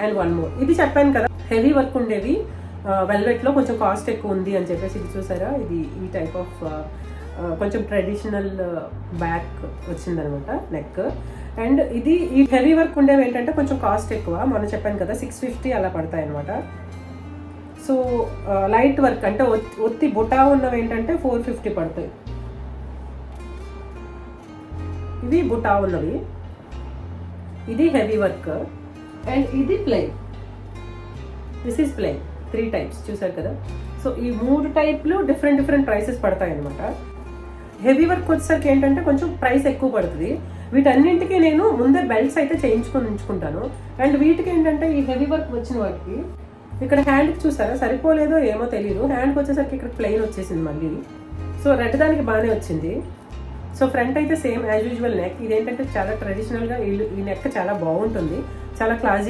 And one more. ఇది చెప్పాను కదా హెవీ వర్క్ ఉండేవి వెల్వెట్లో కొంచెం కాస్ట్ ఎక్కువ ఉంది అని చెప్పేసి. ఇది చూసారా, ఇది ఈ టైప్ ఆఫ్ కొంచెం ట్రెడిషనల్ బ్యాక్ వచ్చిందనమాట నెక్. అండ్ ఇది ఈ హెవీ వర్క్ ఉండేవి ఏంటంటే కొంచెం కాస్ట్ ఎక్కువ. మనం చెప్పాను కదా 650 అలా పడతాయి అనమాట. సో లైట్ వర్క్ అంటే ఒత్తి బుటా ఉన్నవి ఏంటంటే 450 పడతాయి. ఇవి బుటా ఉన్నవి, ఇది హెవీ వర్క్, అండ్ ఇది plain. This is plain. 3 types చూసారు కదా. సో ఈ 3 టైప్లు డిఫరెంట్ ప్రైసెస్ పడతాయి అనమాట. హెవీ వర్క్ వచ్చేసరికి ఏంటంటే కొంచెం ప్రైస్ ఎక్కువ పడుతుంది. వీటన్నింటికి నేను ముందే బెల్ట్స్ అయితే చేయించుకొని ఉంచుకుంటాను. అండ్ వీటికి ఏంటంటే ఈ హెవీ వర్క్ వచ్చిన వాటికి ఇక్కడ హ్యాండ్కి చూసారా సరిపోలేదో ఏమో తెలియదు, హ్యాండ్కి వచ్చేసరికి ఇక్కడ ప్లెయిన్ వచ్చేసింది మళ్ళీ. సో రెడ్ దానికి బాగానే వచ్చింది. సో ఫ్రంట్ అయితే సేమ్ యాజ్ యూజువల్ నెక్. ఇదేంటంటే చాలా ట్రెడిషనల్గా ఈ నెక్ చాలా బాగుంటుంది, చాలా క్లాసీ.